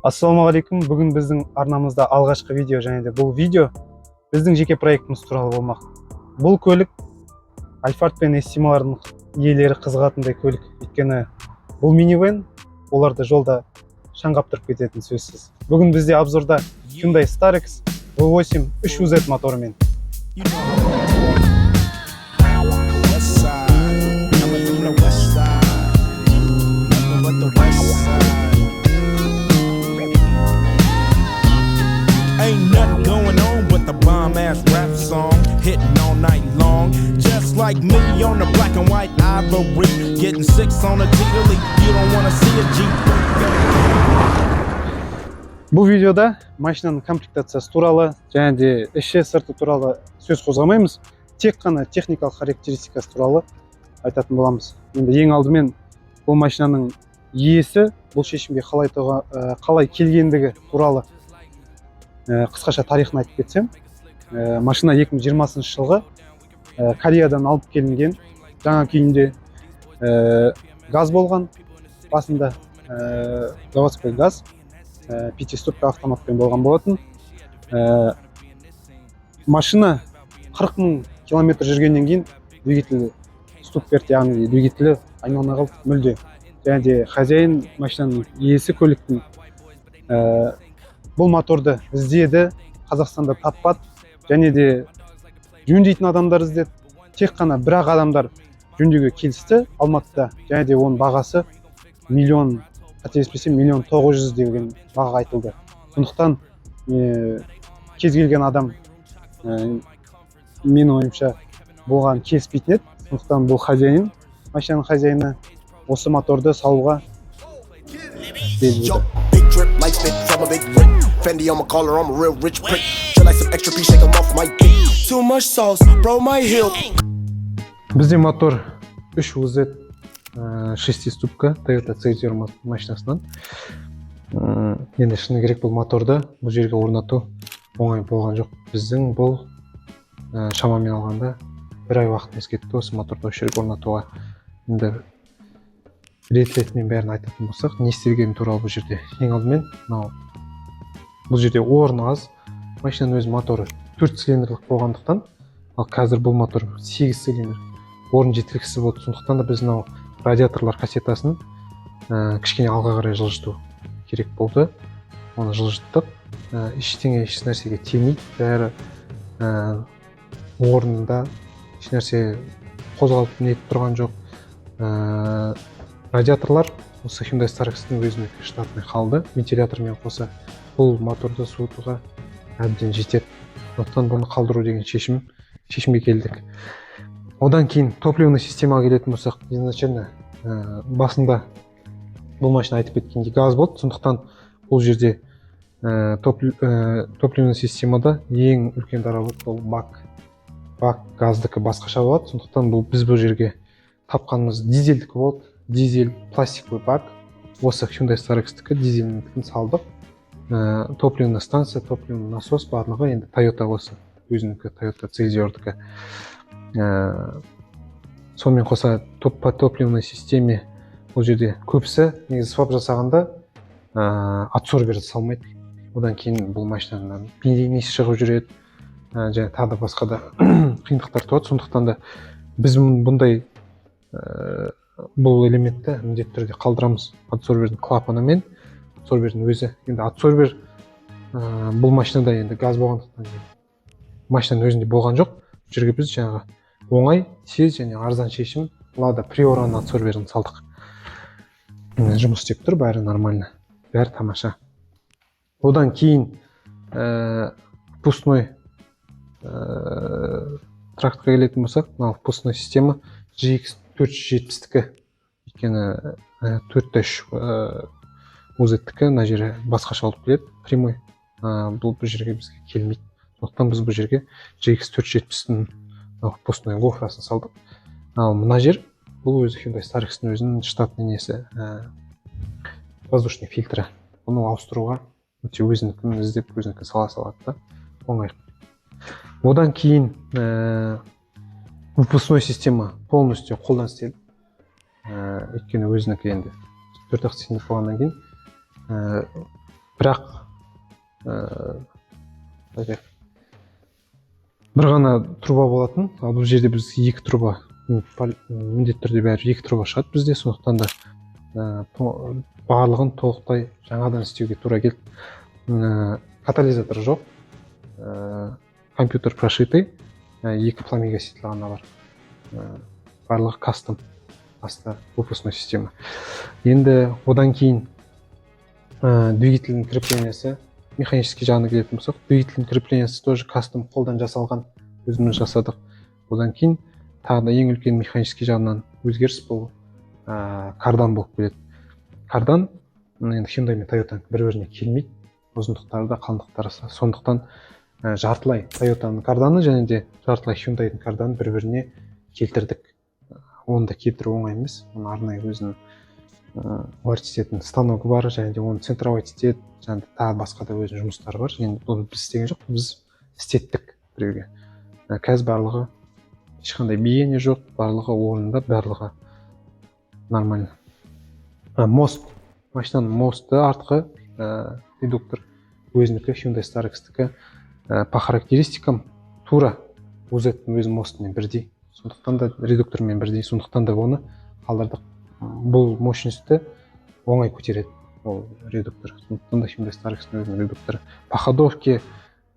Ассалаумағалейкум. Бүгін біздің арнамызда алғашқы видео, және де бұл видео біздің жеке проектіміз туралы болмақ. Бұл көлік Альфард пен Эстималардың иелері қызығатындай көлік. Өйткені бұл минивэн оларды жолда шаңғап тұрып кететін сөзсіз. Бүгін бізде обзорда Hyundai Starex V8 3UZ моторымен. Ain't nothing going on but the bomb-ass rap song hitting all night long. Just like me on the black and white ivory, getting six on a T-Elite. You don't wanna see a Jeep. Бұл видеода машинаның комплектациясы туралы және де іші сырты туралы сөз қозғамаймыз. Тек қана техникалық характеристикасы туралы айтатын боламыз. Енді ең алдымен бұл машинаның иесі бұл шешімге қалай келгендігі туралы қысқаша тарихын айтып кетсем, машина 2020 жылғы Кореядан алып келінген, жаңа күйінде газ болған, басында заводской газ, пятиступка автоматпен болған болатын. Машина 40 000 километр жүргеннен кейін двигателі ступ берді, яғни двигателі айналмай қалды мүлде. Және де хозяин, машинаның иесі көліктің бұл моторды іздеді, Қазақстанда таппады, және де жөндейтін адамдар іздеді. Тек қана бір-ақ адамдар жөндеуге келісті Алматыда, және де оның бағасы миллион, қателеспесем, 1 900 000 деген баға айтылды. Сондықтан кез келген адам мен ойымша болған келіспейтін еді. Сондықтан бұл хозяин, машинаның хозяйны осы моторды салуға Fendi on my collar, I'm a real rich prick. Feel like some extra piece, shake 'em off my dick. Too much sauce, bro, my heel. Бізде мотор 3UZ 6-ступка Toyota C0 машинасынан. Енді шыны керек бұл моторды бұл жерге орнату оңай болған жоқ. Біздің бұл шамамен алғанда 1 ай уақытымыз кетті осы моторды осы жерге орнатуға. Енді рет-ретімен бәрін айтатын болсақ, не істелгені туралы бұл жерде. Ең алдымен бұл жерде орын аз, машинаның өз моторы 4 цилиндрлік болғандықтан, ал қазір бұл мотор 8 цилиндр, орын жеткіліксіз болды. Сондықтан да біз радиаторлар кассетасын кішкене алға қарай жылжыту керек болды. Оны жылжыттық, ештеңе еш нәрсеге тимейді, бәрі орнында, еш нәрсе қозғалып нетіп тұрған жоқ. Радиаторлар осы Hyundai Starex'тің өзіне штатный қалды, вентилятормен қоса. Бұл моторды суытуға әбден жетеді. Сондықтан бұны қалдыру деген шешімге келдік. Одан кейін топливный системаға келетін болсақ, изначально басында бұл машина айтып кеткендей газ болды. Сондықтан бұл жерде топливный системада ең үлкен даработ бұл бак газдікі басқаша болады. Сондықтан біз бұл жерге тапқанымыз дизельдікі болды. Дизель пластиковый бак. Осы Hyundai Starex'тікі дизельдікін салдық. Топливный станция, топливный насос барлығы енді Toyota осы өзінікі, Toyota C0-дікі. Сонымен қоса по топливной системе бұл жерде көбісі негізі свап жасағанда адсорберді салмайды. Одан кейін бұл машинадан бензинесі шығып жүреді, және тағы да басқа да қиындықтар туады. Сондықтан да біз бұндай бұл элементті міндетті түрде қалдырамыз. Адсорбердің клапанымен, адсорбердің өзі. Енді адсорбер бұл машинада енді газ болғандықтан машинаның өзінде болған жоқ. Бұл жерге біз жаңағы оңай, тез және арзан шешім Lada Priora'ның адсорберін салдық. Жұмыс істеп тұр, бәрі нормально, бәрі тамаша. Одан кейін впускной тракторға келетін болсақ, впускной система GX 470-тікі, өйткені 4-3 UZ-тікі мына жері басқаша алып келеді, прямой. Бұл жерге бізге келмейді. Сондықтан біз бұл жерге GX 470-тің впускной гофрасын салдық. Ал мына жер бұл өзі Hyundai Starex'тің өзінің штатный несі, воздушный фильтрі. Оны ауыстыруға өте өзінікін іздеп, өзінікін сала салады да, оңай. Одан кейін выпускной система полностью қолдан істелді. Өйткені өзінікі енді 4-ақ цилиндр болғаннан кейін бірақ бір ғана труба болатын, ал бұл жерде біз екі труба, міндетті түрде бәрі екі труба шығады бізде, сондықтан да барлығын толықтай жаңадан істеуге тура келді. Катализатор жоқ, компьютер прошитый, екі пламя-гаситель ғана бар, барлығы кастом асты выпускной система. Енді одан кейін двигательдің креплениясы, механический жағына келетін болсақ, двигательдің креплениясы тоже кастом қолдан жасалған, өзіміз жасадық. Одан кейін тағы да ең үлкен механический жағынан өзгеріс бұл кардан болып келеді. Кардан енді Hyundai мен Toyota'ның бір-біріне келмейді, ұзындықтары да қалыңдықтары. Сондықтан жартылай Toyota'ның карданы және де жартылай Hyundai'дің карданы бір-біріне келтірдік. Оны да келтіру оңай емес. Оның арнайы өзінің олар істетін станогы бар, және де оның центровой істет, және де тағы басқа да өзінің жұмыстары бар. Және оны біз істеген жоқ, біз істеттік біреуге. Қазір барлығы ешқандай биене жоқ, барлығы орнында, барлығы нормально. Мост, машинаның мосты артқы редуктор өзінікі, Hyundai Starex-тікі. По характеристикам тура OZ-тің өз мостымен бірдей, сондықтан да редуктормен бірдей, сондықтан да оны қалдырдық. Бұл мощностьті оңай көтереді ол редуктор, сондықтан да Hyundai Starex-тің өзінің редукторы. По ходовке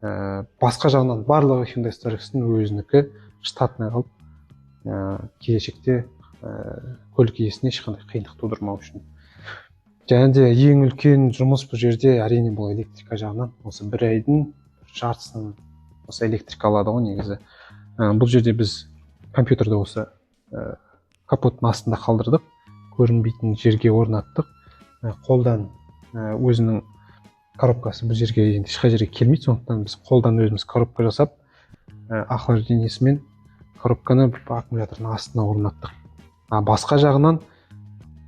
басқа жағынан барлығы Hyundai Starex-тің өзінікі штатный қалып, келешекте көлік иесіне ешқандай қиындық тудырмау үшін. Және де ең үлкен жұмыс бұл жерде әрине бұл электрика жағынан. Осы бір айдың жартысын осы электрика алады ғой негізі. Бұл жерде біз компьютерді осы капоттың астында қалдырдық, көрінбейтін жерге орнаттық. Қолдан өзінің коробкасы бұл жерге енді ешқай жерге келмейді, сондықтан біз қолдан өзіміз коробка жасап, охлаждениесімен коробканы аккумулятордың астына орнаттық. Басқа жағынан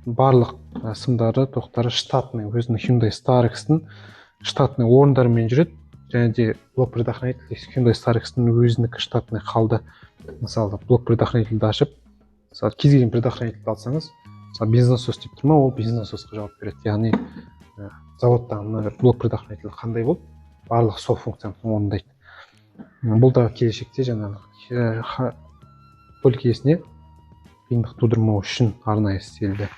барлық сымдары, тоқтары штатный, өзінің Hyundai Starex-тің штатный орындарымен жүреді, және де блок предохранитель Hyundai Starex-тің өзінікі штатный қалды. Мысалы, блок предохранительді ашып, кез келген предохранительді алсаңыз, бензонасос деп тұр ма, ол бензонасосқа жауап береді. Яғни заводтағы блок предохранитель қандай болып, барлық сол функцияны орындайды. Бұл да келешекте жаңағы көлік иесіне қиындық тудырмау үшін арнайы істелді.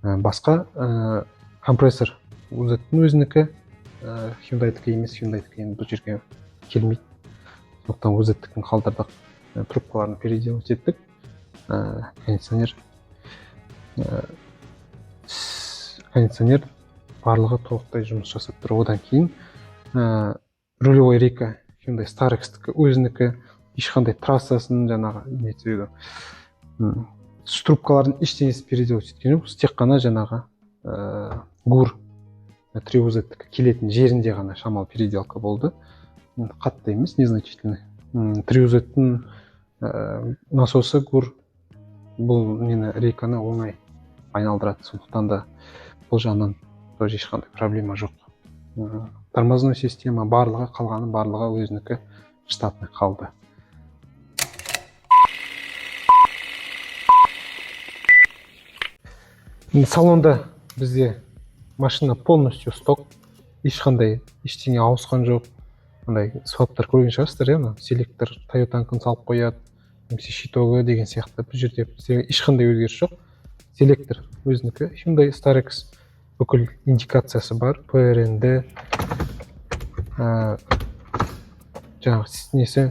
Басқа компрессор OZ-тің өзінікі, Hyundai-тікі емес, Hyundai-тікі енді бұл жерге келмейді. Сондықтан OZ-тікін қалдырдық, трубкаларын переделать еттік. Кондиционер барлығы толықтай жұмыс жасап тұр. Одан кейін рулевой рейка Hyundai Starex-тікі өзінікі, ешқандай трассасын жаңағы нетеді. Трубкалардың ештеңесі переделать еткен жоқ, тек қана жаңағы ГУР 3OZ-тікі келетін жерінде ғана шамалы переделка болды. Қатты емес, незначительный. 3OZ-тің насосы ГУР бұл рейканы оңай айналдырады, сондықтан да бұл жағынан тоже ешқандай проблема жоқ. Тормозной система барлығы қалғаны, барлығы өзінікі штатный қалды. Салонда бізде машина полностью сток, ешқандай ештеңе ауысқан жоқ. Сваптар көрген шығарсыздар, селектор Toyota'ныкін салып қояды, немесе щитогы деген сияқты. Бұл жерде бізде ешқандай өзгеріс жоқ. Селектор өзінікі, Hyundai Starex бүкіл индикациясы бар, PRN-ді, жаңағы несі,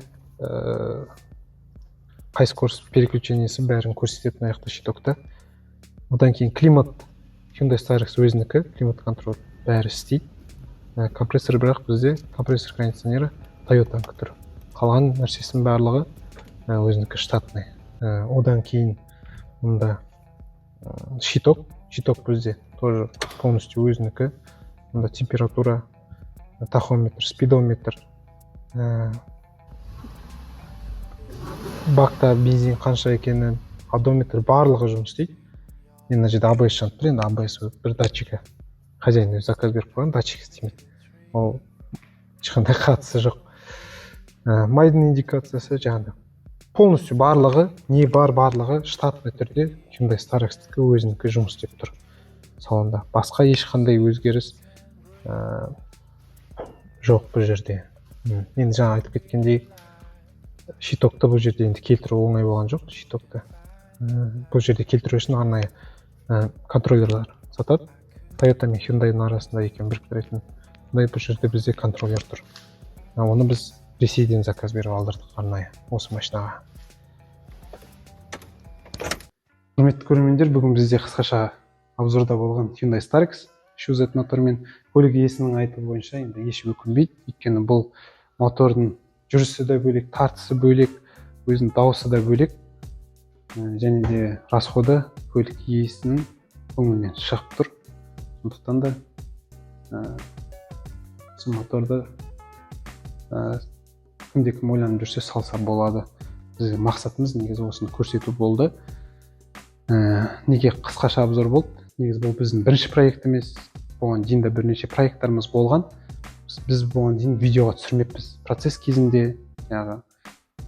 қай скорость переключениесі бәрін көрсететін аяқта щитокта. Одан кейін климат Hyundai Starex өзінікі, климат контроль бәрі істейді. Компрессор бірақ бізде компрессор кондиционері Toyota'ныкы тұр. Қалған нәрсесінің барлығы өзінікі штатный. Одан кейін мұнда щиток бізде тоже полностью өзінікі. Мұнда температура, тахометр, спидометр, бакта бензин қанша екенін, одометр барлығы жұмыс істейді. Мына жерде ABS жанып тұр, енді ABS бір датчигі. Хозяин өзі заказ беріп қойған, датчик істемейді. Ол ешқандай қатысы жоқ. Майдың индикациясы жаңағы. Полностью барлығы, не бар барлығы штатный түрде Hyundai Starex-тікі өзінікі жұмыс істеп тұр салонда. Басқа ешқандай өзгеріс жоқ бұл жерде. Енді жаңа айтып кеткендей, щитокты бұл жерде енді келтіру оңай болған жоқ. Щитокты бұл жерде келтіру үшін арнайы контроллерлар сатады. Toyota мен Hyundai'ның арасында екен біріктіретін. Бұл жерде бізде контроллер тұр. Оны біз Ресейден заказ беріп алдырдық арнайы осы машинаға. Құрметті көрермендер, бүгін бізде қысқаша обзорда болған Hyundai Starex 3Z мотормен. Көлік иесінің айтуы бойынша енді еш өкінбейді, өйткені бұл мотордың жүрісі де бөлек, тартысы бөлек, өзінің дауысы да бөлек, және де расходы көлік иесінің көңілінен шығып тұр. Сондықтан да осы моторды кімде-кім ойланып жүрсе салса болады. Біздің мақсатымыз негізі осыны көрсету болды. Неге қысқаша обзор болды? Негізі бұл біздің бірінші проект емес, бұған дейін де бірнеше проекттарымыз болған. Біз бұған дейін видеоға түсірмеппіз. Процесс кезінде,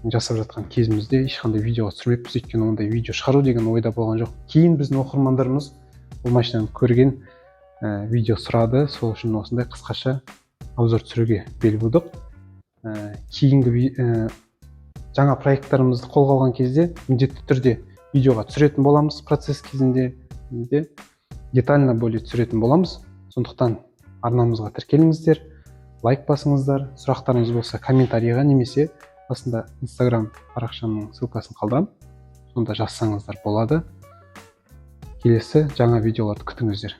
жасап жатқан кезімізде ешқандай видеоға түсірмеппіз, өйткені ондай видео шығару деген ойда болған жоқ. Кейін біздің оқырмандарымыз бұл машинаны көрген, видео сұрады, сол үшін осындай қысқаша обзор түсіруге бел будық. Кейінгі жаңа проекттарымызды қолға алған кезде міндетті түрде видеоға түсіретін боламыз, процесс кезінде детально более түсіретін боламыз. Сондықтан арнамызға тіркеліңіздер, лайк басыңыздар, сұрақтарыңыз болса комментарийға немесе астында Instagram парақшамның ссылкасын қалдырам, сонда жазсаңыздар болады. Келесі жаңа видеоларды күтіңіздер.